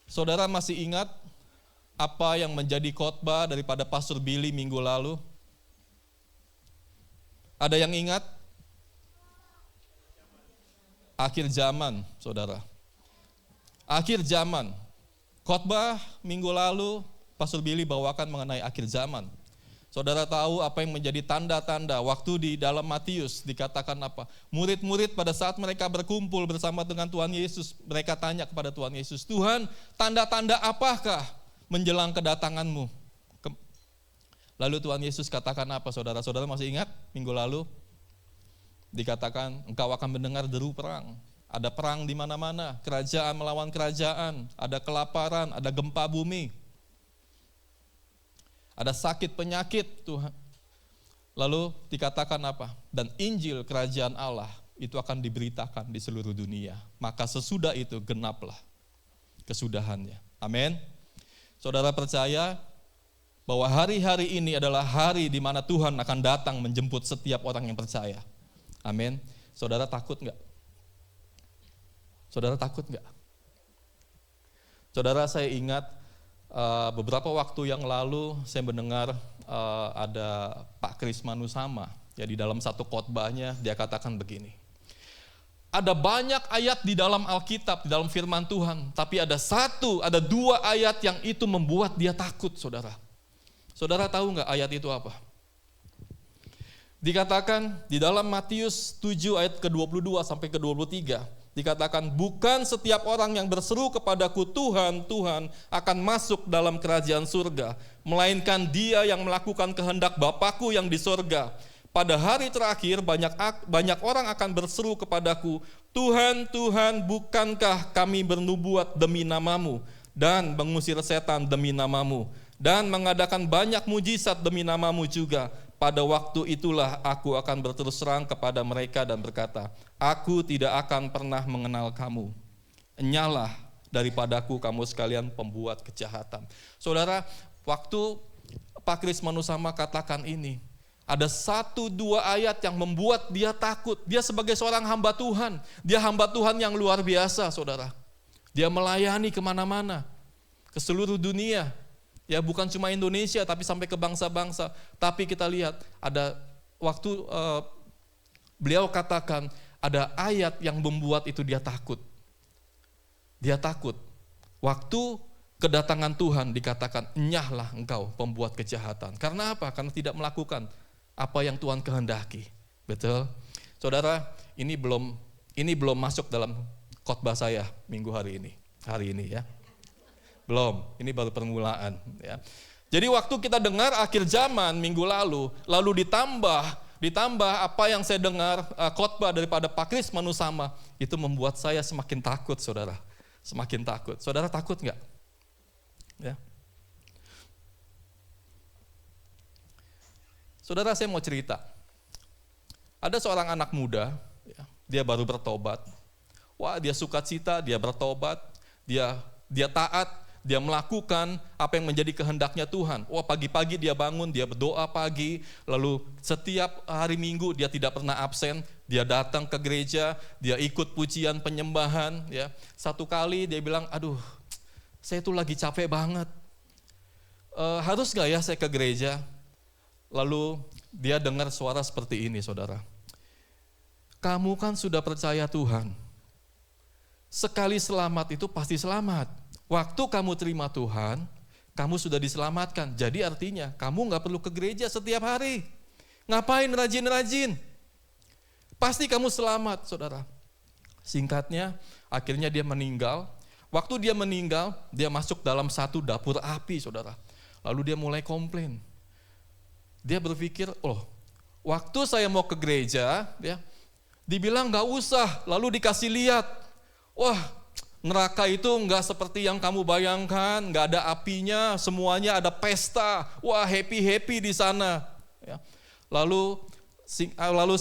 Saudara masih ingat apa yang menjadi khotbah daripada Pastor Billy minggu lalu? Ada yang ingat? Akhir zaman, saudara. Akhir zaman. Khotbah minggu lalu, Pastor Billy bawakan mengenai akhir zaman. Saudara tahu apa yang menjadi tanda-tanda waktu di dalam Matius dikatakan apa? Murid-murid pada saat mereka berkumpul bersama dengan Tuhan Yesus, mereka tanya kepada Tuhan Yesus, Tuhan, tanda-tanda apakah menjelang kedatanganmu? Lalu Tuhan Yesus katakan apa, saudara? Saudara masih ingat minggu lalu? Dikatakan engkau akan mendengar deru perang. Ada perang di mana-mana, kerajaan melawan kerajaan, ada kelaparan, ada gempa bumi. Ada sakit penyakit Tuhan. Lalu dikatakan apa? Dan Injil kerajaan Allah itu akan diberitakan di seluruh dunia. Maka sesudah itu genaplah kesudahannya. Amin. Saudara percaya bahwa hari-hari ini adalah hari di mana Tuhan akan datang menjemput setiap orang yang percaya. Amin. Saudara takut enggak? Saudara takut enggak? Saudara, saya ingat beberapa waktu yang lalu saya mendengar ada Pak Kris Manusama, ya, di dalam satu khotbahnya dia katakan begini. Ada banyak ayat di dalam Alkitab, di dalam firman Tuhan, tapi ada dua ayat yang itu membuat dia takut, saudara. Saudara tahu nggak ayat itu apa? Dikatakan di dalam Matius 7 ayat ke-22 sampai ke-23. Dikatakan, bukan setiap orang yang berseru kepadaku Tuhan, Tuhan akan masuk dalam kerajaan surga, melainkan dia yang melakukan kehendak Bapakku yang di surga. Pada hari terakhir banyak orang akan berseru kepadaku, Tuhan, Tuhan, bukankah kami bernubuat demi namamu, dan mengusir setan demi namamu, dan mengadakan banyak mujizat demi namamu juga. Pada waktu itulah aku akan berterus terang kepada mereka dan berkata, aku tidak akan pernah mengenal kamu. Enyalah daripadaku kamu sekalian pembuat kejahatan. Saudara, waktu Pak Kris Manusama katakan ini, ada 1-2 ayat yang membuat dia takut. Dia sebagai seorang hamba Tuhan, dia hamba Tuhan yang luar biasa, saudara. Dia melayani kemana-mana, ke seluruh dunia. Ya, bukan cuma Indonesia tapi sampai ke bangsa-bangsa. Tapi kita lihat ada waktu beliau katakan ada ayat yang membuat itu dia takut. Dia takut. Waktu kedatangan Tuhan dikatakan, enyahlah engkau pembuat kejahatan. Karena apa? Karena tidak melakukan apa yang Tuhan kehendaki. Betul? Saudara, ini belum masuk dalam khotbah saya minggu hari ini ya. Belum, ini baru permulaan. Ya. Jadi waktu kita dengar akhir zaman minggu lalu ditambah apa yang saya dengar khotbah daripada Pak Kris Manusama, itu membuat saya semakin takut, saudara. Semakin takut. Saudara takut enggak? Ya. Saudara, saya mau cerita. Ada seorang anak muda, ya, dia baru bertobat. Wah, dia sukacita, dia bertobat, dia taat. Dia melakukan apa yang menjadi kehendaknya Tuhan. Wah, pagi-pagi dia bangun, dia berdoa pagi, lalu setiap hari Minggu dia tidak pernah absen, dia datang ke gereja, dia ikut pujian penyembahan. Ya. Satu kali dia bilang, aduh, saya tuh lagi capek banget. Harus gak ya saya ke gereja? Lalu dia dengar suara seperti ini, saudara. Kamu kan sudah percaya Tuhan. Sekali selamat itu pasti selamat. Waktu kamu terima Tuhan, kamu sudah diselamatkan. Jadi artinya kamu gak perlu ke gereja setiap hari. Ngapain rajin-rajin? Pasti kamu selamat, saudara. Singkatnya, akhirnya dia meninggal. Waktu dia meninggal, dia masuk dalam satu dapur api, saudara. Lalu dia mulai komplain. Dia berpikir, waktu saya mau ke gereja, ya, dibilang gak usah, lalu dikasih lihat. Wah, neraka itu enggak seperti yang kamu bayangkan, enggak ada apinya, semuanya ada pesta. Wah, happy di sana. Ya. Lalu si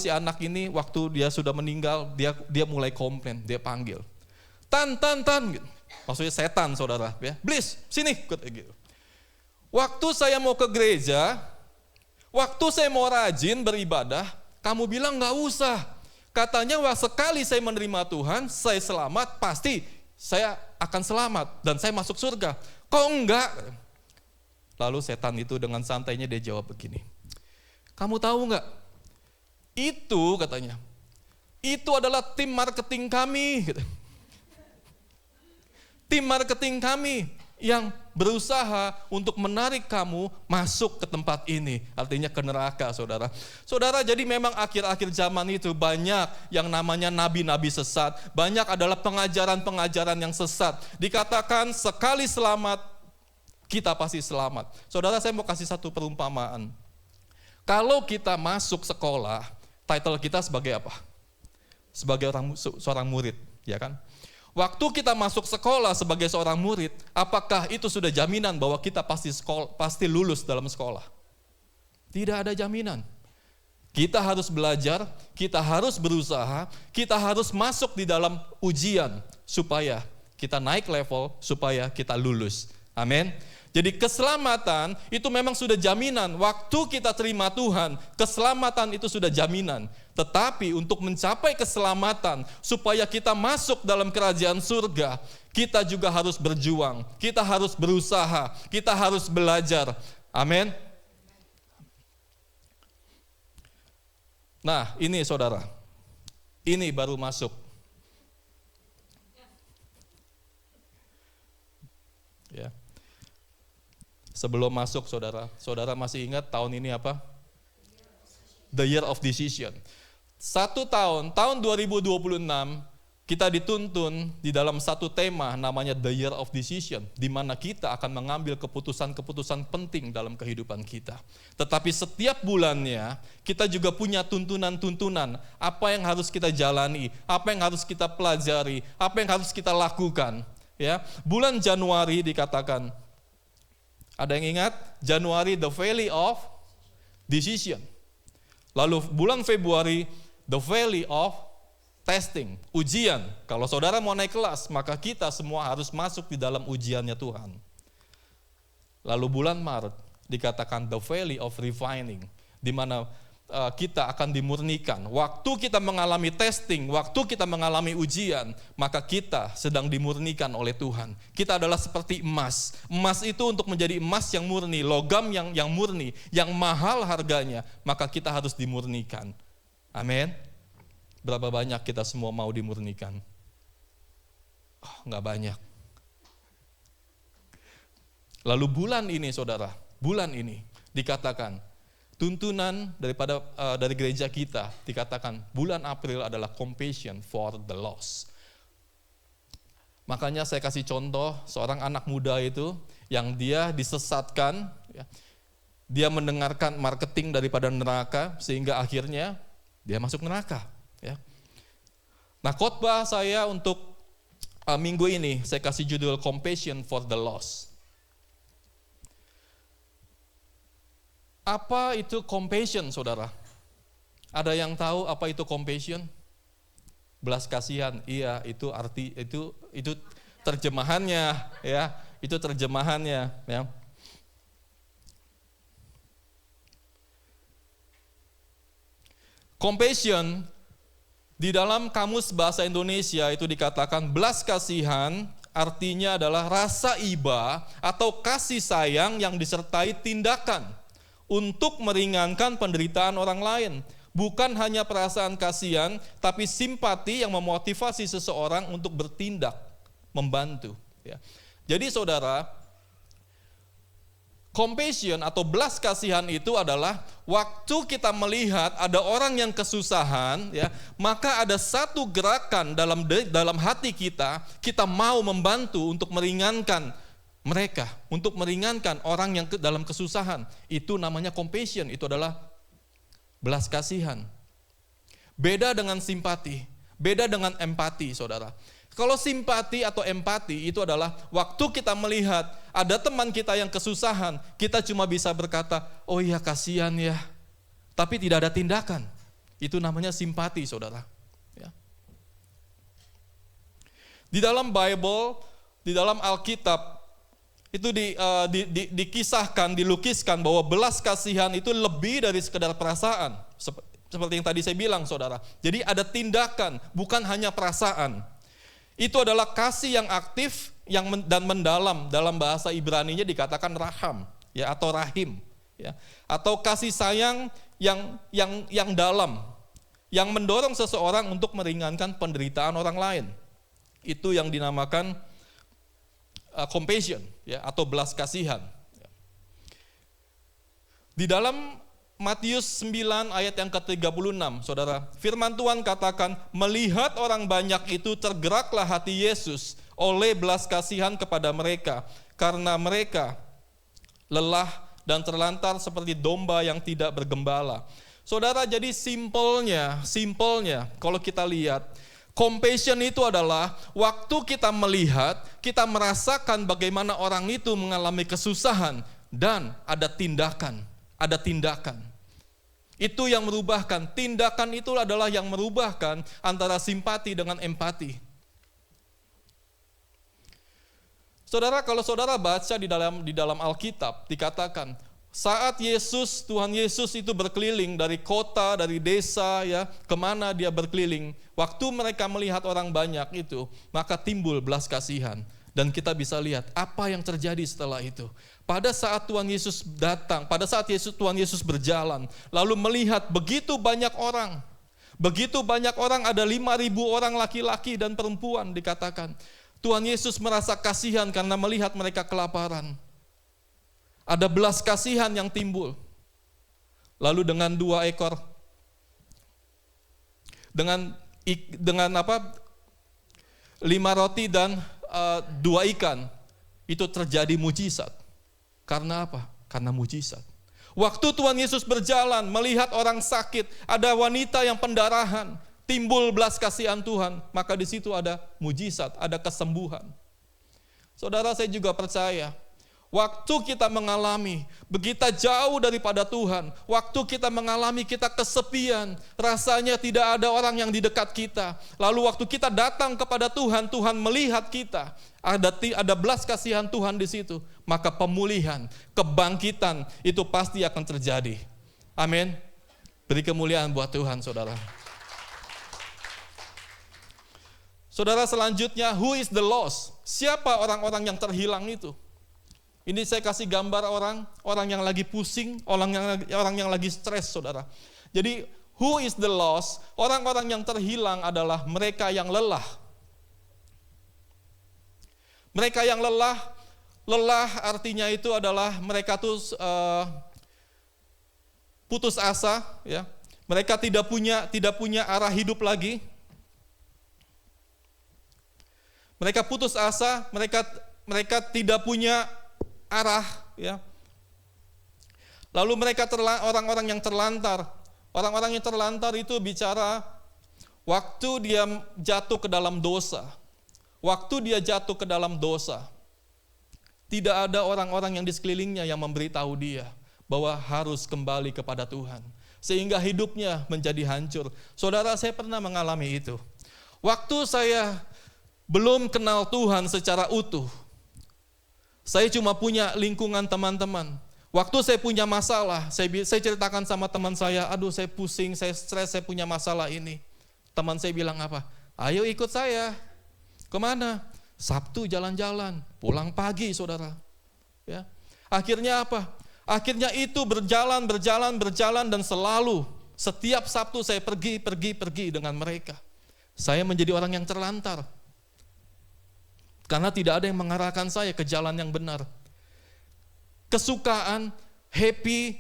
anak ini waktu dia sudah meninggal, dia mulai komplain, dia panggil. Tan. Gitu. Maksudnya setan, saudara. Ya. Please, sini. Gitu. Waktu saya mau ke gereja, waktu saya mau rajin beribadah, kamu bilang enggak usah. Katanya wah sekali saya menerima Tuhan, saya selamat, pasti saya akan selamat dan saya masuk surga. Kok enggak? Lalu setan itu dengan santainya dia jawab begini. Kamu tahu enggak? Itu katanya, itu adalah tim marketing kami. Tim marketing kami yang berusaha untuk menarik kamu masuk ke tempat ini. Artinya ke neraka, saudara. Saudara, jadi memang akhir-akhir zaman itu banyak yang namanya nabi-nabi sesat. Banyak adalah pengajaran-pengajaran yang sesat. Dikatakan sekali selamat, kita pasti selamat. Saudara, saya mau kasih satu perumpamaan. Kalau kita masuk sekolah, title kita sebagai apa? Sebagai seorang murid, ya kan? Waktu kita masuk sekolah sebagai seorang murid, apakah itu sudah jaminan bahwa kita pasti lulus dalam sekolah? Tidak ada jaminan. Kita harus belajar, kita harus berusaha, kita harus masuk di dalam ujian supaya kita naik level, supaya kita lulus. Amin. Jadi keselamatan itu memang sudah jaminan. Waktu kita terima Tuhan, keselamatan itu sudah jaminan. Tetapi untuk mencapai keselamatan, supaya kita masuk dalam kerajaan surga, kita juga harus berjuang, kita harus berusaha, kita harus belajar. Amin. Nah, ini saudara, ini baru masuk. Ya. Sebelum masuk saudara masih ingat tahun ini apa? The Year of Decision. Tahun 2026 kita dituntun di dalam satu tema namanya The Year of Decision, di mana kita akan mengambil keputusan-keputusan penting dalam kehidupan kita. Tetapi setiap bulannya kita juga punya tuntunan-tuntunan, apa yang harus kita jalani, apa yang harus kita pelajari, apa yang harus kita lakukan. Ya, bulan Januari dikatakan, ada yang ingat? Januari, the Valley of Decision. Lalu bulan Februari, the Valley of Testing, ujian. Kalau saudara mau naik kelas, maka kita semua harus masuk di dalam ujiannya Tuhan. Lalu bulan Maret, dikatakan the Valley of Refining, di mana kita akan dimurnikan. Waktu kita mengalami testing, waktu kita mengalami ujian, maka kita sedang dimurnikan oleh Tuhan. Kita adalah seperti emas. Emas itu untuk menjadi emas yang murni, logam yang murni, yang mahal harganya, maka kita harus dimurnikan. Amin. Berapa banyak kita semua mau dimurnikan? Enggak banyak. Lalu bulan ini saudara, bulan ini dikatakan tuntunan dari gereja kita, dikatakan bulan April adalah compassion for the lost. Makanya saya kasih contoh seorang anak muda itu yang dia disesatkan, ya, dia mendengarkan marketing daripada neraka sehingga akhirnya dia masuk neraka. Ya. Nah, khotbah saya untuk minggu ini saya kasih judul Compassion for the Lost. Apa itu compassion, saudara? Ada yang tahu apa itu compassion? Belas kasihan. Iya, itu terjemahannya, ya. Itu terjemahannya, ya. Compassion di dalam kamus bahasa Indonesia itu dikatakan belas kasihan, artinya adalah rasa iba atau kasih sayang yang disertai tindakan untuk meringankan penderitaan orang lain. Bukan hanya perasaan kasihan, tapi simpati yang memotivasi seseorang untuk bertindak, membantu. Ya. Jadi saudara, compassion atau belas kasihan itu adalah waktu kita melihat ada orang yang kesusahan, ya, maka ada satu gerakan dalam hati kita mau membantu untuk meringankan mereka, untuk meringankan orang yang dalam kesusahan. Itu namanya compassion, itu adalah belas kasihan. Beda dengan simpati, beda dengan empati, saudara. Kalau simpati atau empati itu adalah waktu kita melihat ada teman kita yang kesusahan, kita cuma bisa berkata, oh iya kasihan ya, tapi tidak ada tindakan. Itu namanya simpati, saudara. Ya. Di dalam Bible, di dalam Alkitab, itu dikisahkan, dilukiskan bahwa belas kasihan itu lebih dari sekedar perasaan. Seperti yang tadi saya bilang, saudara. Jadi ada tindakan, bukan hanya perasaan. Itu adalah kasih yang aktif dan mendalam. Dalam bahasa Ibrani-nya dikatakan raham, ya, atau rahim, ya, atau kasih sayang yang dalam, yang mendorong seseorang untuk meringankan penderitaan orang lain. Itu yang dinamakan compassion, ya, atau belas kasihan. Di dalam Matius 9 ayat yang ke-36, saudara, firman Tuhan katakan, melihat orang banyak itu tergeraklah hati Yesus oleh belas kasihan kepada mereka, karena mereka lelah dan terlantar seperti domba yang tidak bergembala. Saudara, jadi simpelnya, kalau kita lihat, compassion itu adalah waktu kita melihat, kita merasakan bagaimana orang itu mengalami kesusahan, dan ada tindakan. Itu yang merubahkan. Tindakan itu adalah yang merubahkan antara simpati dengan empati. Saudara, kalau saudara baca di dalam Alkitab, dikatakan saat Tuhan Yesus itu berkeliling dari kota, dari desa, ya, kemana dia berkeliling, waktu mereka melihat orang banyak itu, maka timbul belas kasihan. Dan kita bisa lihat apa yang terjadi setelah itu. Pada saat Tuhan Yesus datang, pada saat Tuhan Yesus berjalan, lalu melihat begitu banyak orang, ada 5.000 orang laki-laki dan perempuan dikatakan. Tuhan Yesus merasa kasihan karena melihat mereka kelaparan. Ada belas kasihan yang timbul. Lalu dengan 2 ekor, dengan 5 roti dan 2 ikan, itu terjadi mujizat. Karena apa? Karena mujizat. Waktu Tuhan Yesus berjalan, melihat orang sakit, ada wanita yang pendarahan, timbul belas kasihan Tuhan, maka di situ ada mujizat, ada kesembuhan. Saudara, saya juga percaya, waktu kita mengalami begitu jauh daripada Tuhan, waktu kita mengalami kita kesepian, rasanya tidak ada orang yang di dekat kita. Lalu waktu kita datang kepada Tuhan, Tuhan melihat kita, ada belas kasihan Tuhan di situ, maka pemulihan, kebangkitan itu pasti akan terjadi. Amin. Beri kemuliaan buat Tuhan, saudara. Saudara, selanjutnya, who is the lost? Siapa orang-orang yang terhilang itu? Ini saya kasih gambar orang yang lagi pusing, orang yang lagi stres, saudara. Jadi, who is the lost? Orang-orang yang terhilang adalah mereka yang lelah. Mereka yang lelah artinya itu adalah mereka tuh putus asa, ya. Mereka tidak punya arah hidup lagi. Mereka putus asa, mereka tidak punya arah, ya. Lalu mereka orang-orang yang terlantar. Orang-orang yang terlantar itu bicara waktu dia jatuh ke dalam dosa. Waktu dia jatuh ke dalam dosa, tidak ada orang-orang yang di sekelilingnya yang memberitahu dia bahwa harus kembali kepada Tuhan. Sehingga hidupnya menjadi hancur. Saudara, saya pernah mengalami itu. Waktu saya belum kenal Tuhan secara utuh, saya cuma punya lingkungan teman-teman. Waktu saya punya masalah, saya ceritakan sama teman saya, aduh saya pusing, saya stres, saya punya masalah ini. Teman saya bilang apa? Ayo ikut saya. Kemana? Sabtu jalan-jalan, pulang pagi, saudara. Ya. Akhirnya apa? Akhirnya itu berjalan dan selalu setiap Sabtu saya pergi dengan mereka. Saya menjadi orang yang terlantar. Karena tidak ada yang mengarahkan saya ke jalan yang benar. Kesukaan, happy,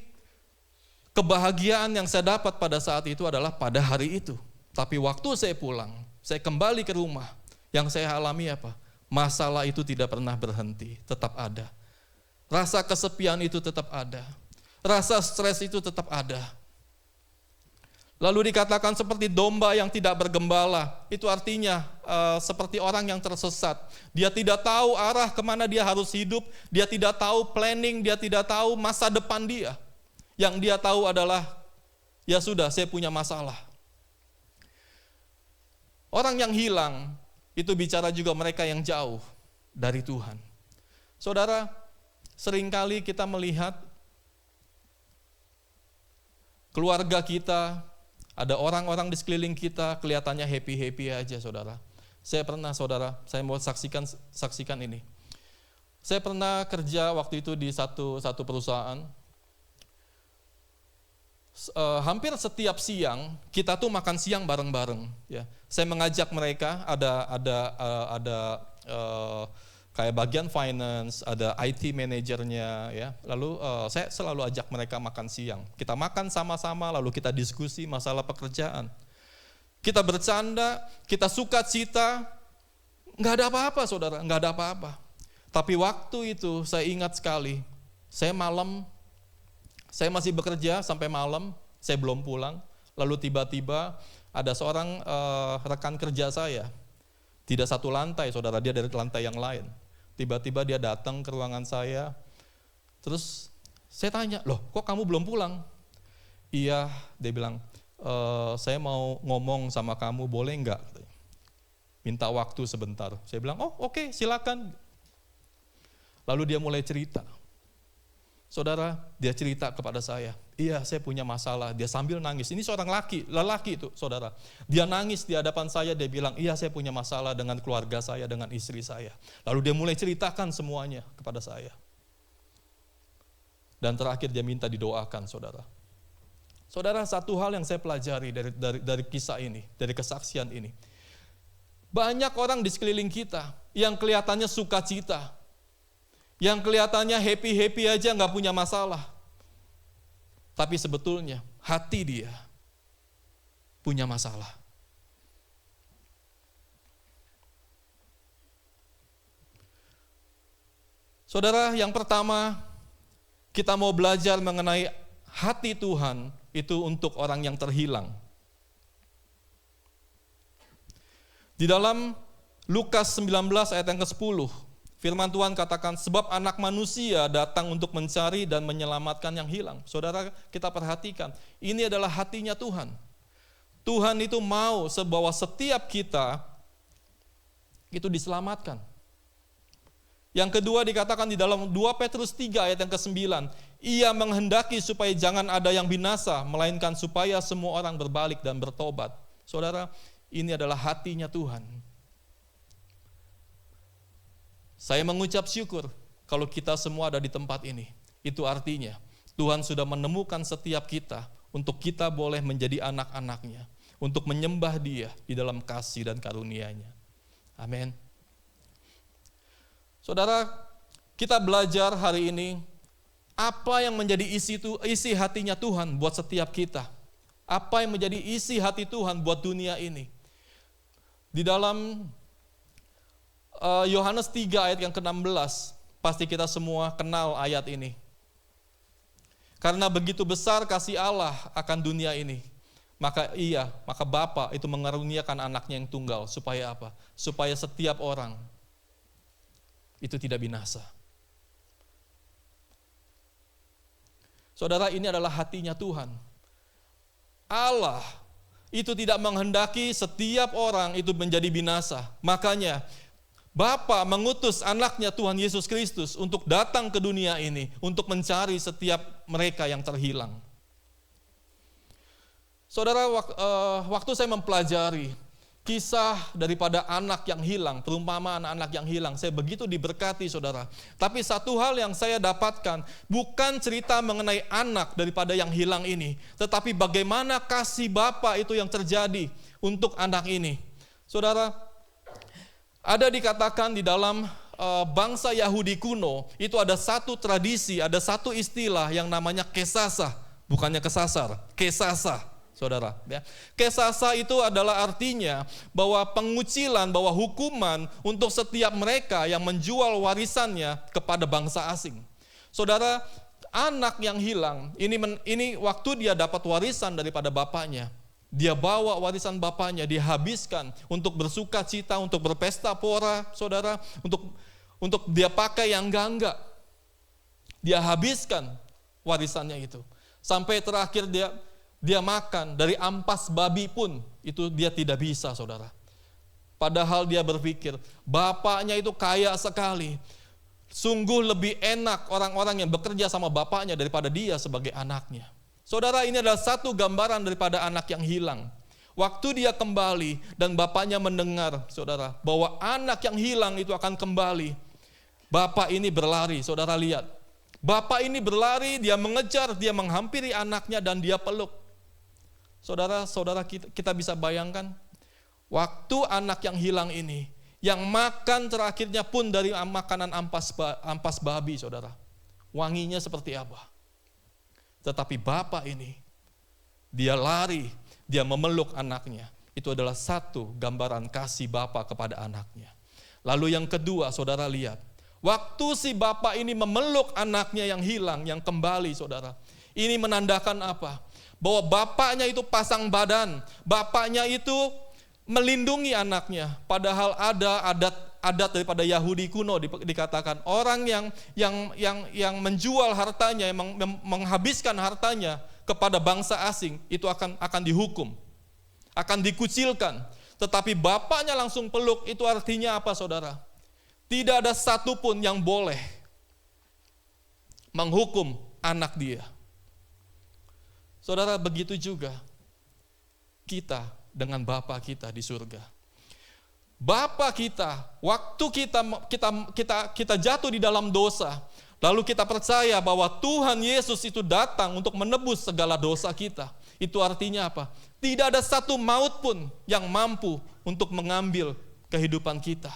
kebahagiaan yang saya dapat pada saat itu adalah pada hari itu. Tapi waktu saya pulang, saya kembali ke rumah, yang saya alami apa? Masalah itu tidak pernah berhenti, tetap ada. Rasa kesepian itu tetap ada. Rasa stres itu tetap ada. Lalu dikatakan seperti domba yang tidak bergembala. Itu artinya seperti orang yang tersesat. Dia tidak tahu arah kemana dia harus hidup. Dia tidak tahu planning, dia tidak tahu masa depan dia. Yang dia tahu adalah, ya sudah, saya punya masalah. Orang yang hilang, itu bicara juga mereka yang jauh dari Tuhan. Saudara, seringkali kita melihat keluarga kita, Ada orang-orang di sekeliling kita kelihatannya happy-happy aja, saudara. Saya pernah, saudara, saya mau saksikan ini. Saya pernah kerja waktu itu di satu perusahaan. Hampir setiap siang kita tuh makan siang bareng-bareng. Ya, saya mengajak mereka, ada kayak bagian finance, ada IT manajernya, ya. Lalu saya selalu ajak mereka makan siang. Kita makan sama-sama, lalu kita diskusi masalah pekerjaan. Kita bercanda, kita sukacita, nggak ada apa-apa, saudara, nggak ada apa-apa. Tapi waktu itu saya ingat sekali, saya masih bekerja sampai malam, saya belum pulang. Lalu tiba-tiba ada seorang rekan kerja saya, tidak satu lantai, saudara, dia dari lantai yang lain. Tiba-tiba dia datang ke ruangan saya, terus saya tanya, loh kok kamu belum pulang? Iya, dia bilang, saya mau ngomong sama kamu, boleh enggak? Minta waktu sebentar. Saya bilang, oh oke, silakan. Lalu dia mulai cerita. Saudara, dia cerita kepada saya, iya saya punya masalah. Dia sambil nangis, ini seorang lelaki itu, saudara. Dia nangis di hadapan saya, dia bilang, iya saya punya masalah dengan keluarga saya, dengan istri saya. Lalu dia mulai ceritakan semuanya kepada saya. Dan terakhir dia minta didoakan, saudara. Saudara, satu hal yang saya pelajari dari kisah ini, dari kesaksian ini. Banyak orang di sekeliling kita yang kelihatannya sukacita, yang kelihatannya happy-happy aja, gak punya masalah. Tapi sebetulnya hati dia punya masalah. Saudara, yang pertama kita mau belajar mengenai hati Tuhan itu untuk orang yang terhilang. Di dalam Lukas 19 ayat yang ke-10, firman Tuhan katakan, sebab anak manusia datang untuk mencari dan menyelamatkan yang hilang. Saudara, kita perhatikan, ini adalah hatinya Tuhan. Tuhan itu mau bahwa setiap kita itu diselamatkan. Yang kedua dikatakan di dalam 2 Petrus 3 ayat yang ke-9, ia menghendaki supaya jangan ada yang binasa, melainkan supaya semua orang berbalik dan bertobat. Saudara, ini adalah hatinya Tuhan. Saya mengucap syukur kalau kita semua ada di tempat ini. Itu artinya Tuhan sudah menemukan setiap kita untuk kita boleh menjadi anak-anaknya, untuk menyembah Dia di dalam kasih dan karunia-Nya. Amin. Saudara, kita belajar hari ini apa yang menjadi isi hatinya Tuhan buat setiap kita. Apa yang menjadi isi hati Tuhan buat dunia ini. Di dalam Yohanes 3 ayat yang ke-16, pasti kita semua kenal ayat ini. Karena begitu besar kasih Allah akan dunia ini, maka Bapa itu mengaruniakan anaknya yang tunggal, supaya apa? Supaya setiap orang itu tidak binasa. Saudara, ini adalah hatinya Tuhan. Allah itu tidak menghendaki setiap orang itu menjadi binasa. Makanya Bapa mengutus anaknya Tuhan Yesus Kristus untuk datang ke dunia ini, untuk mencari setiap mereka yang terhilang. Saudara, waktu saya mempelajari kisah daripada anak yang hilang, perumpamaan anak yang hilang, saya begitu diberkati, saudara. Tapi satu hal yang saya dapatkan, bukan cerita mengenai anak daripada yang hilang ini, tetapi bagaimana kasih Bapa itu yang terjadi untuk anak ini. Saudara, ada dikatakan di dalam bangsa Yahudi kuno, itu ada satu tradisi, ada satu istilah yang namanya kesasa, bukannya kesasar, kesasa. Saudara, ya. Kesasa itu adalah artinya bahwa pengucilan, bahwa hukuman untuk setiap mereka yang menjual warisannya kepada bangsa asing. Saudara, anak yang hilang, ini waktu dia dapat warisan daripada bapaknya, dia bawa warisan bapaknya, dihabiskan untuk bersuka cita, untuk berpesta pora, saudara, untuk dia pakai yang enggak. Dia habiskan warisannya itu. Sampai terakhir dia makan dari ampas babi pun itu dia tidak bisa, saudara. Padahal dia berpikir bapaknya itu kaya sekali. Sungguh lebih enak orang-orang yang bekerja sama bapaknya daripada dia sebagai anaknya. Saudara, ini adalah satu gambaran daripada anak yang hilang. Waktu dia kembali dan bapaknya mendengar, saudara, bahwa anak yang hilang itu akan kembali. Bapak ini berlari, saudara lihat. Bapak ini berlari, dia mengejar, dia menghampiri anaknya dan dia peluk. Saudara kita bisa bayangkan, waktu anak yang hilang ini, yang makan terakhirnya pun dari makanan ampas babi, saudara. Wanginya seperti apa? Tetapi bapak ini, dia lari, dia memeluk anaknya. Itu adalah satu gambaran kasih bapak kepada anaknya. Lalu yang kedua, saudara lihat. Waktu si bapak ini memeluk anaknya yang hilang, yang kembali, saudara. Ini menandakan apa? Bahwa bapaknya itu pasang badan. Bapaknya itu melindungi anaknya. Padahal ada adat daripada Yahudi kuno dikatakan orang yang menjual hartanya, yang menghabiskan hartanya kepada bangsa asing itu akan dihukum, akan dikucilkan. Tetapi bapaknya langsung peluk, itu artinya apa, saudara? Tidak ada satupun yang boleh menghukum anak dia. Saudara, begitu juga kita dengan Bapa kita di surga. Bapa kita, waktu kita jatuh di dalam dosa, lalu kita percaya bahwa Tuhan Yesus itu datang untuk menebus segala dosa kita. Itu artinya apa? Tidak ada satu maut pun yang mampu untuk mengambil kehidupan kita.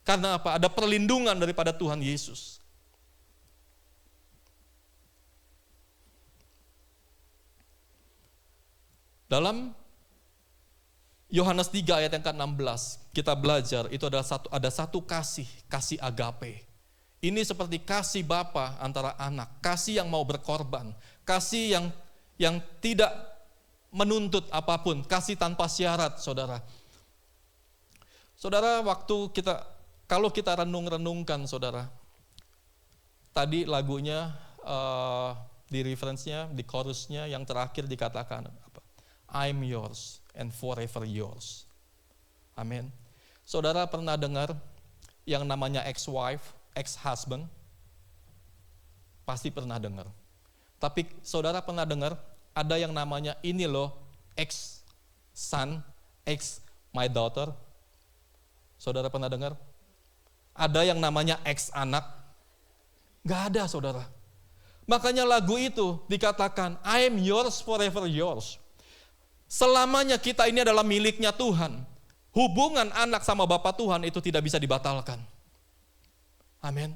Karena apa? Ada perlindungan daripada Tuhan Yesus. Dalam Yohanes 3 ayat yang ke-16, kita belajar itu ada satu kasih agape. Ini seperti kasih Bapa antara anak, kasih yang mau berkorban, kasih yang tidak menuntut apapun, kasih tanpa syarat, saudara. Saudara, kalau kita renungkan, saudara, tadi lagunya di reference-nya, di chorus-nya yang terakhir dikatakan apa? I'm yours and forever yours. Amin. Saudara pernah dengar yang namanya ex-wife, ex-husband? Pasti pernah dengar. Tapi saudara pernah dengar ada yang namanya ini loh, ex-son, ex-my daughter? Saudara pernah dengar? Ada yang namanya ex-anak? Gak ada, saudara. Makanya lagu itu dikatakan, I am yours forever yours. Selamanya kita ini adalah miliknya Tuhan. Hubungan anak sama Bapa Tuhan itu tidak bisa dibatalkan. Amin.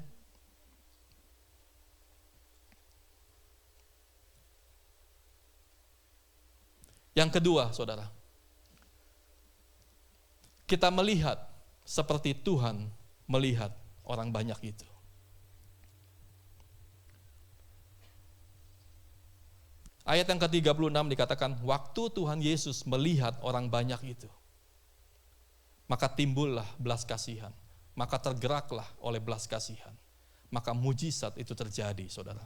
Yang kedua, saudara, kita melihat seperti Tuhan melihat orang banyak itu. Ayat yang ke-36 dikatakan, waktu Tuhan Yesus melihat orang banyak itu, maka timbullah belas kasihan, maka tergeraklah oleh belas kasihan, maka mujizat itu terjadi, saudara.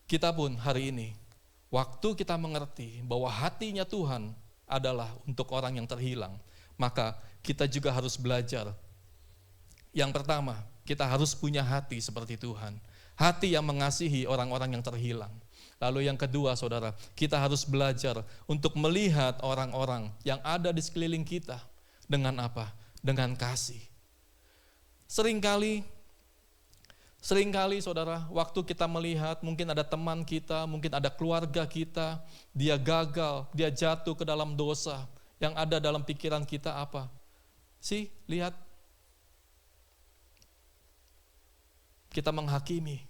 Kita pun hari ini, waktu kita mengerti bahwa hatinya Tuhan adalah untuk orang yang terhilang, maka kita juga harus belajar. Yang pertama, kita harus punya hati seperti Tuhan. Hati yang mengasihi orang-orang yang terhilang. Lalu yang kedua, saudara, kita harus belajar untuk melihat orang-orang yang ada di sekeliling kita. Dengan apa? Dengan kasih. Seringkali saudara, waktu kita melihat mungkin ada teman kita, mungkin ada keluarga kita, dia gagal, dia jatuh ke dalam dosa. Yang ada dalam pikiran kita apa? Lihat. Kita menghakimi.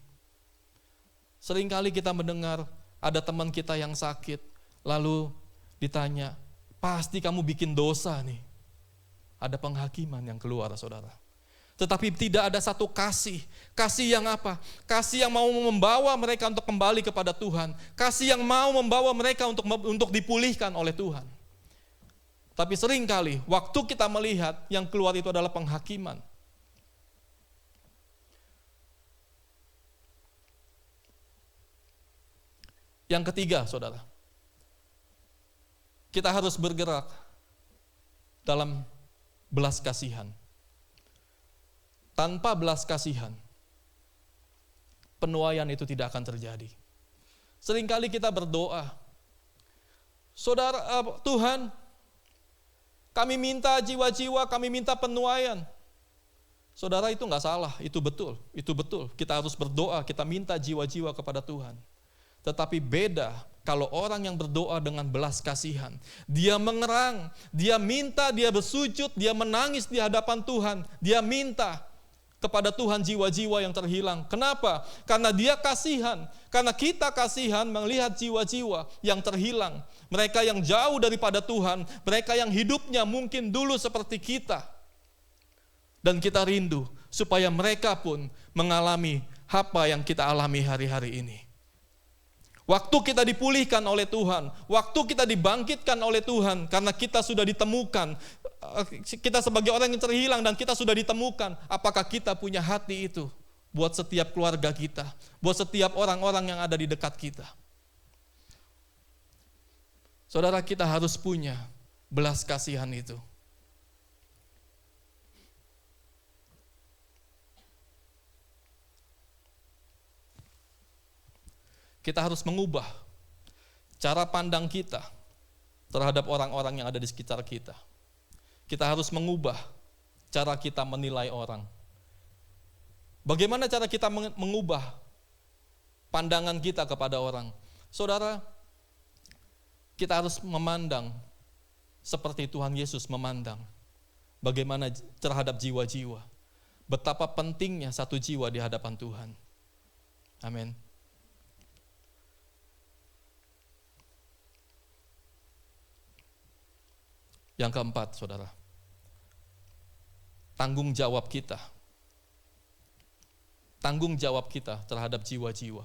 Seringkali kita mendengar ada teman kita yang sakit, lalu ditanya, pasti kamu bikin dosa nih. Ada penghakiman yang keluar, saudara. Tetapi tidak ada satu kasih yang apa? Kasih yang mau membawa mereka untuk kembali kepada Tuhan. Kasih yang mau membawa mereka untuk dipulihkan oleh Tuhan. Tapi seringkali waktu kita melihat yang keluar itu adalah penghakiman. Yang ketiga, saudara, kita harus bergerak dalam belas kasihan. tanpa belas kasihan, penuaian itu tidak akan terjadi. Seringkali kita berdoa, Saudara, Tuhan, kami minta jiwa-jiwa, kami minta penuaian. Saudara, itu enggak salah, itu betul. Kita harus berdoa, kita minta jiwa-jiwa kepada Tuhan. Tetapi beda kalau orang yang berdoa dengan belas kasihan. Dia mengerang, dia minta, dia bersujud, dia menangis di hadapan Tuhan. Dia minta kepada Tuhan jiwa-jiwa yang terhilang. Kenapa? Karena dia kasihan. Karena kita kasihan melihat jiwa-jiwa yang terhilang. Mereka yang jauh daripada Tuhan, mereka yang hidupnya mungkin dulu seperti kita. Dan kita rindu supaya mereka pun mengalami apa yang kita alami hari-hari ini. Waktu kita dipulihkan oleh Tuhan, waktu kita dibangkitkan oleh Tuhan, karena kita sudah ditemukan, kita sebagai orang yang terhilang dan kita sudah ditemukan, apakah kita punya hati itu buat setiap keluarga kita, buat setiap orang-orang yang ada di dekat kita. Saudara, kita harus punya belas kasihan itu. Kita harus mengubah cara pandang kita terhadap orang-orang yang ada di sekitar kita. Kita harus mengubah cara kita menilai orang. Bagaimana cara kita mengubah pandangan kita kepada orang? Saudara, kita harus memandang seperti Tuhan Yesus memandang. Bagaimana terhadap jiwa-jiwa. Betapa pentingnya satu jiwa di hadapan Tuhan. Amin. Yang keempat, saudara, tanggung jawab kita. Tanggung jawab kita terhadap jiwa-jiwa.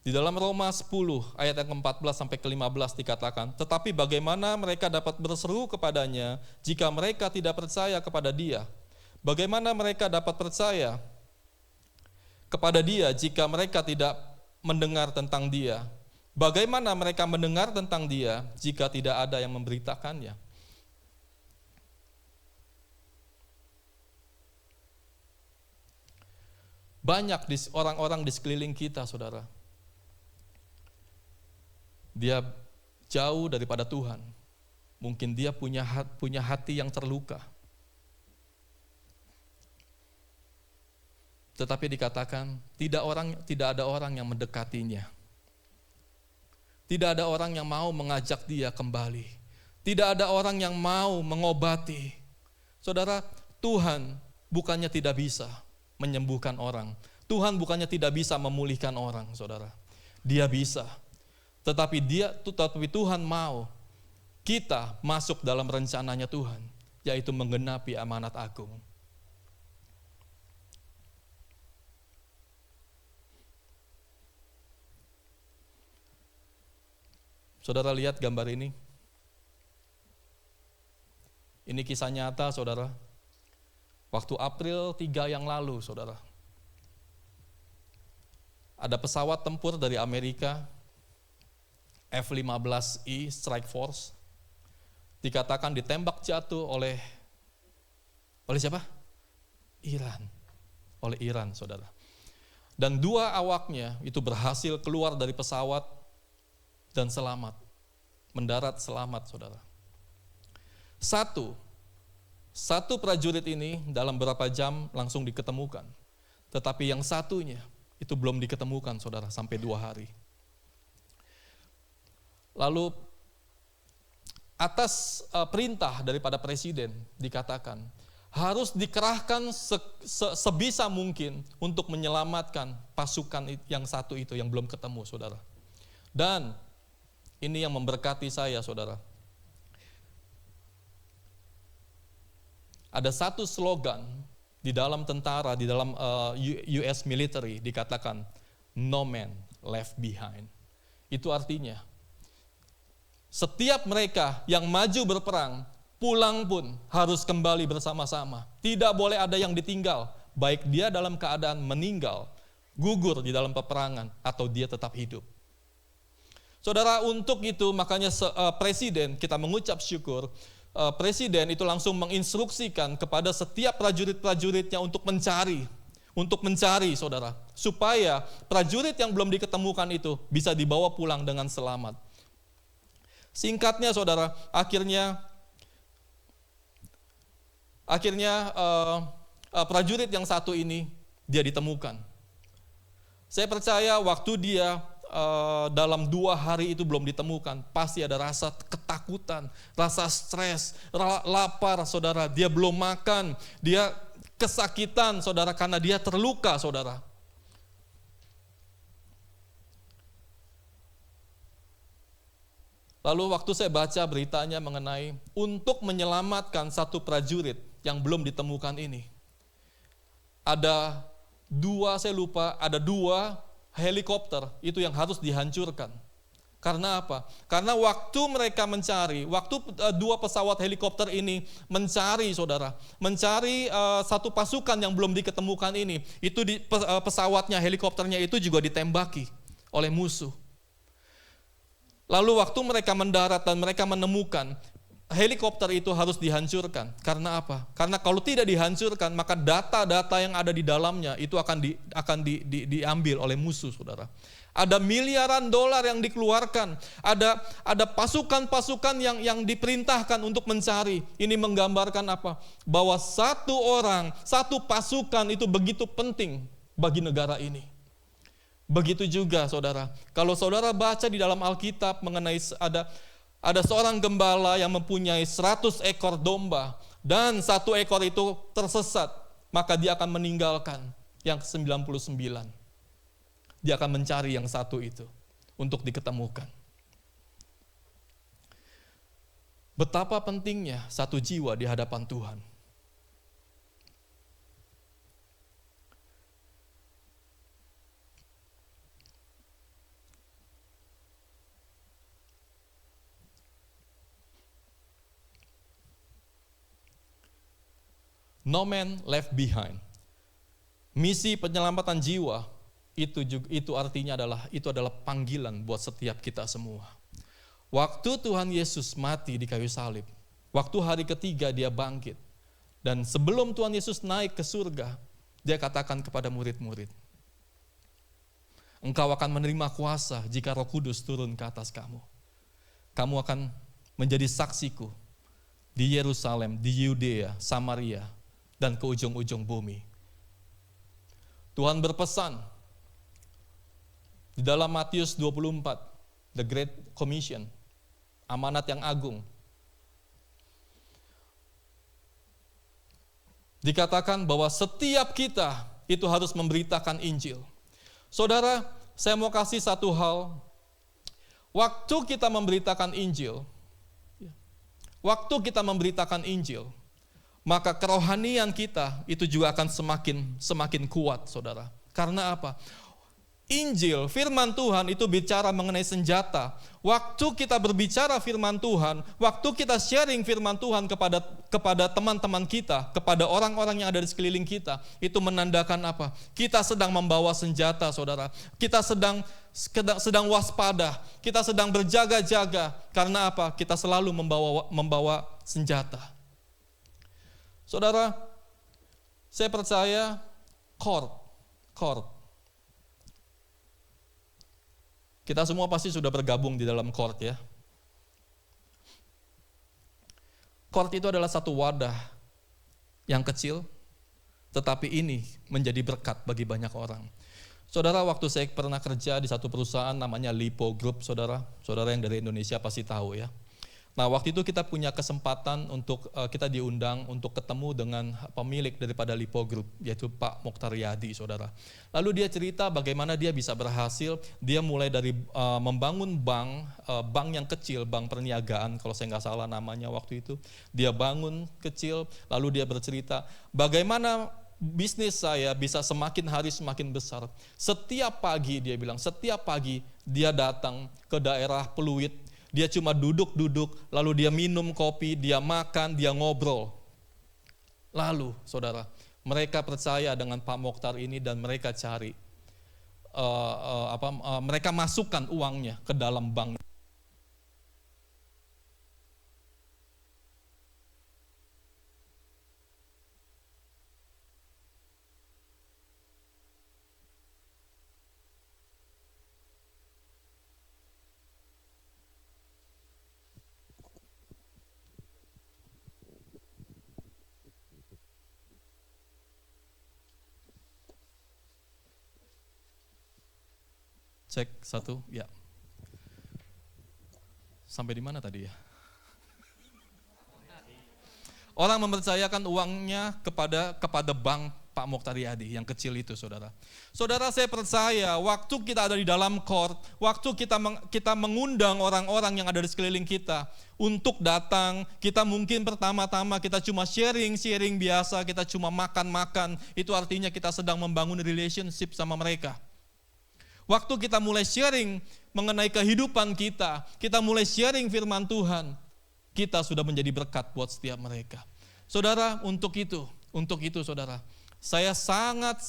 Di dalam Roma 10 ayat yang ke-14 sampai ke-15 dikatakan, tetapi bagaimana mereka dapat berseru kepadanya jika mereka tidak percaya kepada Dia? Bagaimana mereka dapat percaya kepada Dia jika mereka tidak mendengar tentang Dia? Bagaimana mereka mendengar tentang Dia jika tidak ada yang memberitakannya? Banyak orang-orang di sekeliling kita, saudara. Dia jauh daripada Tuhan. Mungkin dia punya hati yang terluka. Tetapi dikatakan tidak ada orang yang mendekatinya. Tidak ada orang yang mau mengajak dia kembali. Tidak ada orang yang mau mengobati. Saudara, Tuhan bukannya tidak bisa menyembuhkan orang. Tuhan bukannya tidak bisa memulihkan orang, saudara. Dia bisa. Tetapi Tuhan mau kita masuk dalam rencananya Tuhan, yaitu menggenapi amanat agung. Saudara lihat gambar ini. Ini kisah nyata, saudara. Waktu April 3 yang lalu, saudara. Ada pesawat tempur dari Amerika, F-15I Strike Force, dikatakan ditembak jatuh oleh siapa? Iran. Oleh Iran, saudara. Dan 2 awaknya itu berhasil keluar dari pesawat dan selamat, mendarat selamat, saudara. Satu prajurit ini dalam beberapa jam langsung diketemukan. Tetapi yang satunya itu belum diketemukan, saudara, sampai 2 hari. Lalu atas perintah daripada presiden dikatakan harus dikerahkan sebisa mungkin untuk menyelamatkan pasukan yang satu itu yang belum ketemu, saudara. Dan ini yang memberkati saya, saudara. Ada satu slogan di dalam tentara, di dalam US military dikatakan, no man left behind. Itu artinya, setiap mereka yang maju berperang, pulang pun harus kembali bersama-sama. Tidak boleh ada yang ditinggal, baik dia dalam keadaan meninggal, gugur di dalam peperangan, atau dia tetap hidup. Saudara, untuk itu makanya presiden kita mengucap syukur presiden itu langsung menginstruksikan kepada setiap prajurit-prajuritnya untuk mencari saudara, supaya prajurit yang belum diketemukan itu bisa dibawa pulang dengan selamat. Singkatnya saudara, akhirnya prajurit yang satu ini dia ditemukan. Saya percaya waktu dia dalam 2 hari itu belum ditemukan, pasti ada rasa ketakutan, rasa stres, lapar saudara, dia belum makan, dia kesakitan saudara karena dia terluka saudara. Lalu waktu saya baca beritanya mengenai untuk menyelamatkan satu prajurit yang belum ditemukan ini, ada 2 helikopter itu yang harus dihancurkan. Karena apa? Karena waktu mereka mencari, waktu 2 pesawat helikopter ini mencari saudara, mencari satu pasukan yang belum diketemukan ini, itu pesawatnya, helikopternya itu juga ditembaki oleh musuh. Lalu waktu mereka mendarat dan mereka menemukan, helikopter itu harus dihancurkan. Karena apa? Karena kalau tidak dihancurkan, maka data-data yang ada di dalamnya itu akan diambil oleh musuh, saudara. Ada miliaran dolar yang dikeluarkan, ada pasukan-pasukan yang diperintahkan untuk mencari. Ini menggambarkan apa? Bahwa satu pasukan itu begitu penting bagi negara ini. Begitu juga saudara, kalau saudara baca di dalam Alkitab mengenai ada seorang gembala yang mempunyai 100 ekor domba dan 1 ekor itu tersesat, maka dia akan meninggalkan yang 99. Dia akan mencari yang 1 itu untuk diketemukan. Betapa pentingnya 1 jiwa di hadapan Tuhan. No man left behind. Misi penyelamatan jiwa itu artinya adalah panggilan buat setiap kita semua. Waktu Tuhan Yesus mati di kayu salib, waktu hari ketiga dia bangkit, dan sebelum Tuhan Yesus naik ke surga, dia katakan kepada murid-murid, engkau akan menerima kuasa jika Roh Kudus turun ke atas kamu. Kamu akan menjadi saksiku di Yerusalem, di Yudea, Samaria, dan ke ujung-ujung bumi. Tuhan berpesan di dalam Matius 24, The Great Commission, amanat yang agung. Dikatakan bahwa setiap kita itu harus memberitakan Injil. Saudara, saya mau kasih satu hal. Waktu kita memberitakan Injil, maka kerohanian kita itu juga akan semakin kuat, saudara. Karena apa? Injil, firman Tuhan itu bicara mengenai senjata. Waktu kita berbicara firman Tuhan, waktu kita sharing firman Tuhan kepada teman-teman kita, kepada orang-orang yang ada di sekeliling kita, itu menandakan apa? Kita sedang membawa senjata, saudara. Kita sedang waspada, kita sedang berjaga-jaga. Karena apa? Kita selalu membawa senjata. Saudara, saya percaya court. Kita semua pasti sudah bergabung di dalam court ya. Court itu adalah satu wadah yang kecil, tetapi ini menjadi berkat bagi banyak orang. Saudara, waktu saya pernah kerja di satu perusahaan namanya Lipo Group, saudara yang dari Indonesia pasti tahu ya. Nah, waktu itu kita punya kesempatan untuk kita diundang untuk ketemu dengan pemilik daripada Lipo Group, yaitu Pak Mokhtar Yadi, saudara. Lalu dia cerita bagaimana dia bisa berhasil, dia mulai dari membangun bank yang kecil, bank perniagaan, kalau saya nggak salah namanya waktu itu. Dia bangun kecil, lalu dia bercerita bagaimana bisnis saya bisa semakin hari semakin besar. Setiap pagi dia bilang, setiap pagi dia datang ke daerah Pluit. Dia cuma duduk-duduk, lalu dia minum kopi, dia makan, dia ngobrol. Lalu, saudara, mereka percaya dengan Pak Mokhtar ini dan mereka cari, mereka masukkan uangnya ke dalam bank. Cek 1, ya. Sampai di mana tadi ya? Orang mempercayakan uangnya kepada bank Pak Mokhtar Yadi yang kecil itu, saudara. Saudara, saya percaya waktu kita ada di dalam court, waktu kita mengundang orang-orang yang ada di sekeliling kita untuk datang, kita mungkin pertama-tama kita cuma sharing biasa, kita cuma makan-makan, itu artinya kita sedang membangun relationship sama mereka. Waktu kita mulai sharing mengenai kehidupan kita mulai sharing firman Tuhan, kita sudah menjadi berkat buat setiap mereka. Saudara, untuk itu saudara, saya sangat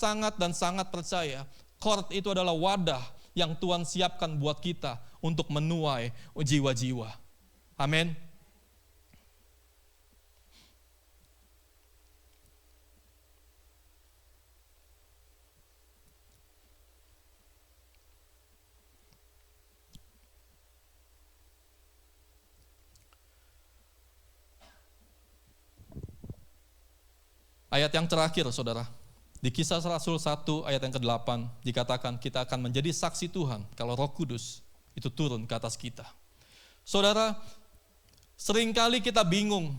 percaya court itu adalah wadah yang Tuhan siapkan buat kita untuk menuai jiwa-jiwa. Amin. Ayat yang terakhir, saudara. Di Kisah Rasul 1 ayat yang ke-8 dikatakan kita akan menjadi saksi Tuhan kalau Roh Kudus itu turun ke atas kita. Saudara, seringkali kita bingung.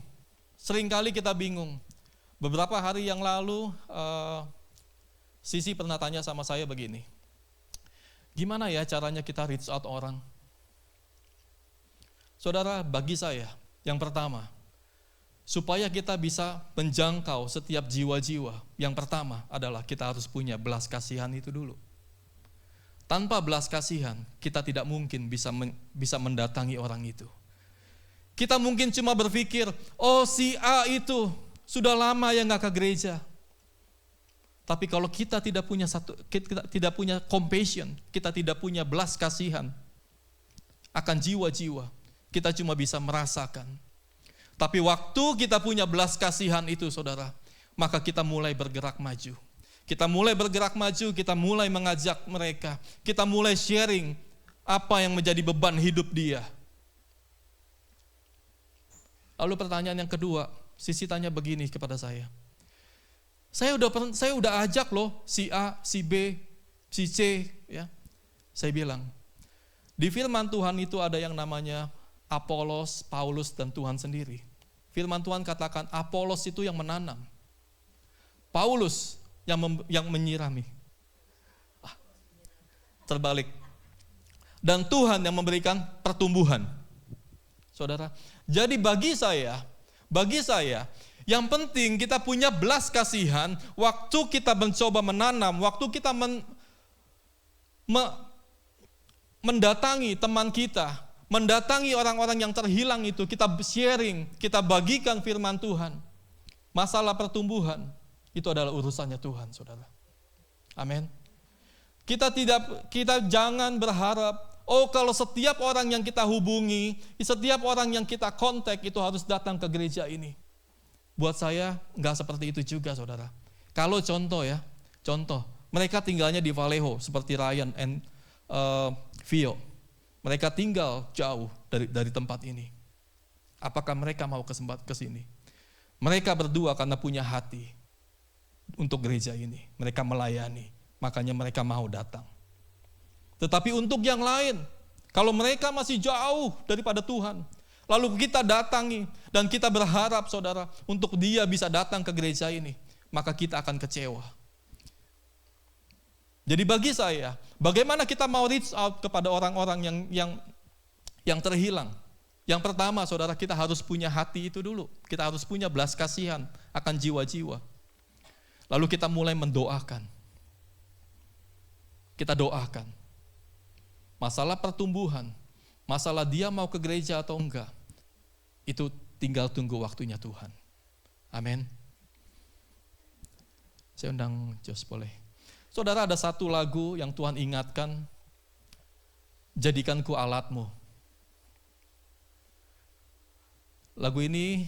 Beberapa hari yang lalu, Sisi pernah tanya sama saya begini, gimana ya caranya kita reach out orang? Saudara, bagi saya, yang pertama, supaya kita bisa menjangkau setiap jiwa-jiwa, yang pertama adalah kita harus punya belas kasihan itu dulu. Tanpa belas kasihan, kita tidak mungkin bisa mendatangi orang itu. Kita mungkin cuma berpikir, oh si A itu sudah lama ya nggak ke gereja. Tapi kalau kita tidak punya compassion, kita tidak punya belas kasihan akan jiwa-jiwa, kita cuma bisa merasakan. Tapi waktu kita punya belas kasihan itu, saudara, maka kita mulai bergerak maju. Kita mulai mengajak mereka. Kita mulai sharing apa yang menjadi beban hidup dia. Lalu pertanyaan yang kedua, Sisi tanya begini kepada saya. Saya udah ajak loh si A, si B, si C, ya. Saya bilang, di firman Tuhan itu ada yang namanya Apolos, Paulus, dan Tuhan sendiri. Firman Tuhan katakan Apolos itu yang menanam, Paulus yang menyirami. Terbalik. Dan Tuhan yang memberikan pertumbuhan. Saudara, jadi bagi saya, yang penting kita punya belas kasihan waktu kita mencoba menanam, waktu kita mendatangi teman kita, mendatangi orang-orang yang terhilang itu, kita sharing, kita bagikan firman Tuhan. Masalah pertumbuhan, itu adalah urusannya Tuhan, saudara. Amin. Kita jangan berharap, oh kalau setiap orang yang kita hubungi, setiap orang yang kita kontak itu harus datang ke gereja ini. Buat saya, enggak seperti itu juga, saudara. Kalau contoh, mereka tinggalnya di Vallejo, seperti Ryan and Vio. Mereka tinggal jauh dari tempat ini. Apakah mereka mau ke sini? Mereka berdua karena punya hati untuk gereja ini. Mereka melayani, makanya mereka mau datang. Tetapi untuk yang lain, kalau mereka masih jauh daripada Tuhan, lalu kita datangi dan kita berharap, saudara, untuk dia bisa datang ke gereja ini, maka kita akan kecewa. Jadi bagi saya, bagaimana kita mau reach out kepada orang-orang yang terhilang? Yang pertama, saudara, kita harus punya hati itu dulu. Kita harus punya belas kasihan akan jiwa-jiwa. Lalu kita mulai mendoakan. Kita doakan. Masalah pertumbuhan, masalah dia mau ke gereja atau enggak, itu tinggal tunggu waktunya Tuhan. Amin. Saya undang Jos, boleh. Saudara, ada satu lagu yang Tuhan ingatkan, jadikanku alatmu. Lagu ini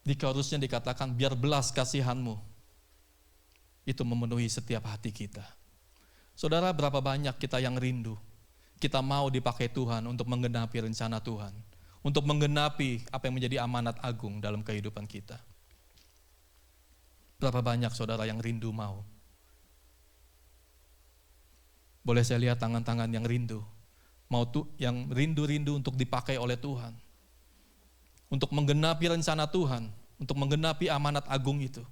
di chorusnya dikatakan, biar belas kasihanmu itu memenuhi setiap hati kita. Saudara, berapa banyak kita yang rindu, kita mau dipakai Tuhan untuk menggenapi rencana Tuhan, untuk menggenapi apa yang menjadi amanat agung dalam kehidupan kita. Berapa banyak saudara yang rindu mau. Boleh saya lihat tangan-tangan yang rindu, yang rindu-rindu untuk dipakai oleh Tuhan, untuk menggenapi rencana Tuhan, untuk menggenapi amanat agung itu.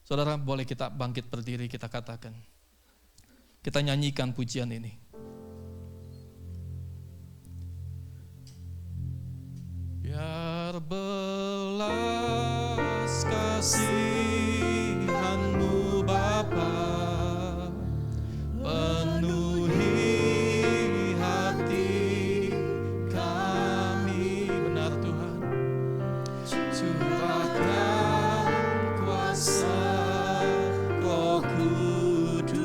Saudara, boleh kita bangkit berdiri, kita katakan, kita nyanyikan pujian ini. Biar belas kasihan-Mu Bapa penuhi hati kami. Benar Tuhan, curahkan kuasa Roh Kudus,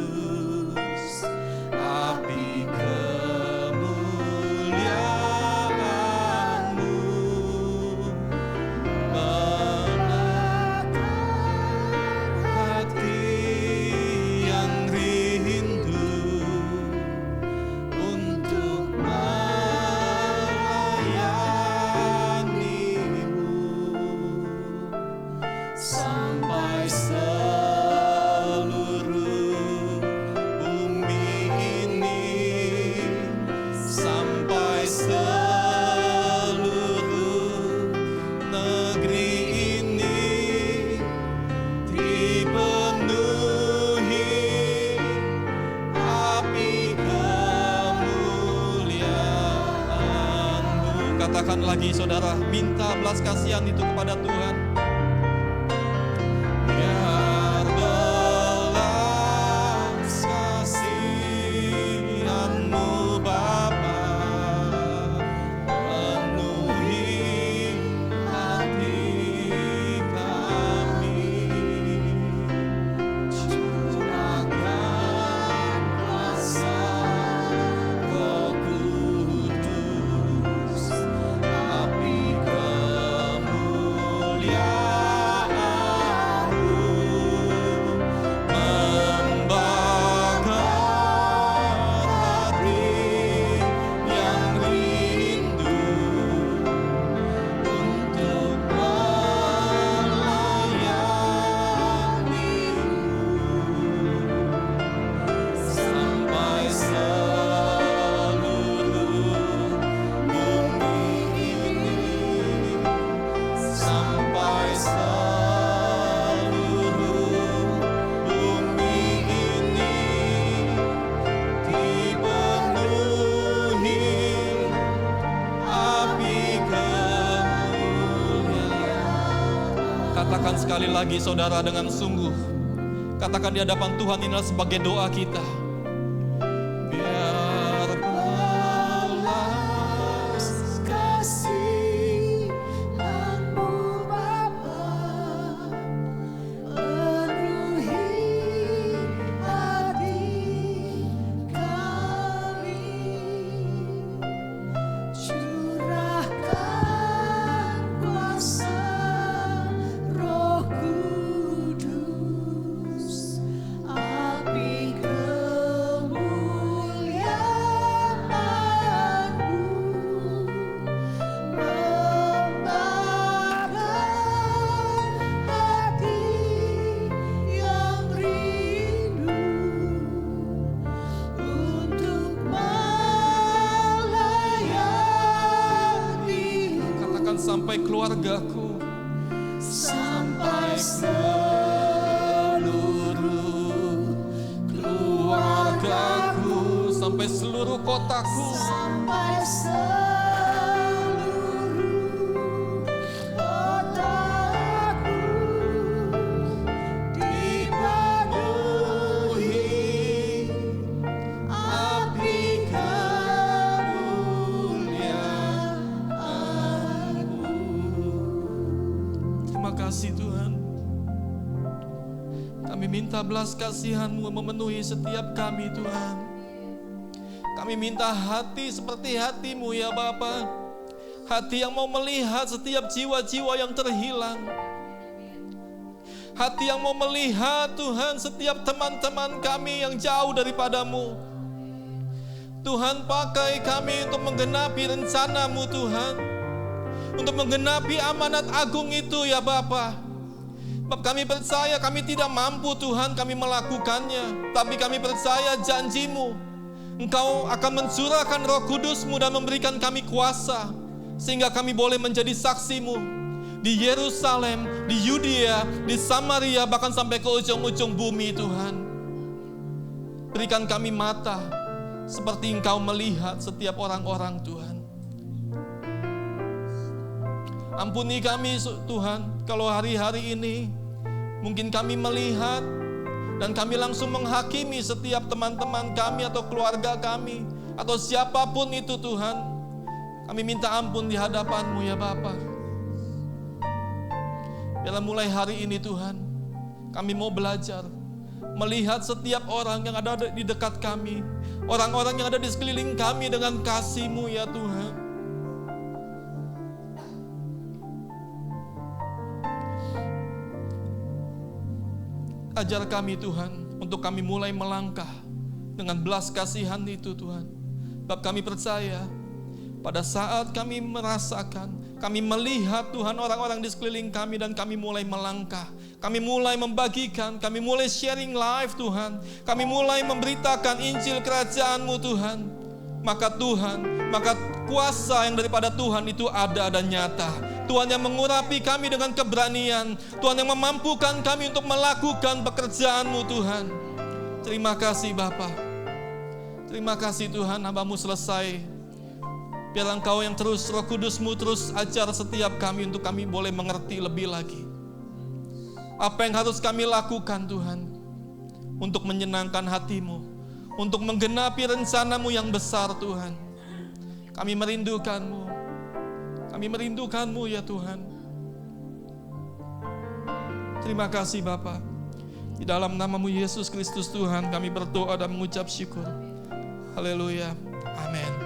api kemuliaan-Mu menakar hati yang rindu untuk melayani-Mu sampai seluruh bumi ini, sampai seluruh negeri ini dipenuhi api kemuliaan-Mu. Katakan lagi saudara, minta belas kasihan itu kepada Tuhan. Biar belas kasihan-Mu Bapa penuhi hati kami, curahkan kuasa Roh Kudus, api kemuliaan-Mu membakar hati yang rindu untuk melayani-Mu sampai seluruh bumi ini, sampai seluruh bumi ini dipenuhi api kemuliaan. Katakan sekali lagi saudara dengan sungguh. Katakan di hadapan Tuhan, inilah sebagai doa kita. Biar belas kasihan-Mu Bapa penuhi hati kami, curahkan kuasa Roh Kudus, api kemuliaan-Mu membakar hati yang rindu untuk melayani-Mu Katakan sampai keluargaku, sampai seluruh keluargaku, sampai seluruh kotaku, sampai seluruh kotaku dipenuhi api kemuliaan-Mu. terima kasih Tuhan. Kami minta belas kasihan-Mu memenuhi setiap kami Tuhan. Kami minta hati seperti hati-Mu ya Bapa. Hati yang mau melihat setiap jiwa-jiwa yang terhilang. Hati yang mau melihat Tuhan setiap teman-teman kami yang jauh daripada-Mu. Tuhan, pakai kami untuk menggenapi rencana-Mu Tuhan. Untuk menggenapi amanat agung itu ya Bapa. Sebab kami percaya kami tidak mampu Tuhan kami melakukannya. Tapi kami percaya janji-Mu, Engkau akan mencurahkan Roh Kudus-Mu dan memberikan kami kuasa, sehingga kami boleh menjadi saksi-Mu di Yerusalem, di Yudea, di Samaria, bahkan sampai ke ujung-ujung bumi Tuhan. Berikan kami mata seperti Engkau melihat setiap orang-orang Tuhan. Ampuni kami Tuhan, kalau hari-hari ini mungkin kami melihat dan kami langsung menghakimi setiap teman-teman kami atau keluarga kami atau siapapun itu Tuhan. Kami minta ampun di hadapan-Mu ya Bapa. Biarlah mulai hari ini Tuhan, kami mau belajar melihat setiap orang yang ada di dekat kami, orang-orang yang ada di sekeliling kami dengan kasih-Mu ya Tuhan. Ajar kami Tuhan, untuk kami mulai melangkah dengan belas kasihan itu Tuhan. Sebab kami percaya, pada saat kami merasakan, kami melihat Tuhan orang-orang di sekeliling kami dan kami mulai melangkah, kami mulai membagikan, kami mulai sharing live Tuhan, kami mulai memberitakan Injil kerajaan-Mu Tuhan, maka Tuhan, maka kuasa yang daripada Tuhan itu ada dan nyata. Tuhan yang mengurapi kami dengan keberanian, Tuhan yang memampukan kami untuk melakukan pekerjaan-Mu Tuhan. Terima kasih Bapa. Terima kasih Tuhan, hamba-Mu selesai. Biar Engkau yang terus, Roh Kudus-Mu terus ajar setiap kami untuk kami boleh mengerti lebih lagi apa yang harus kami lakukan Tuhan, untuk menyenangkan hati-Mu, untuk menggenapi rencana-Mu yang besar Tuhan. Kami merindukan-Mu. Kami merindukan-Mu ya Tuhan. Terima kasih Bapa. Di dalam nama-Mu Yesus Kristus Tuhan kami berdoa dan mengucap syukur. Haleluya. Amin.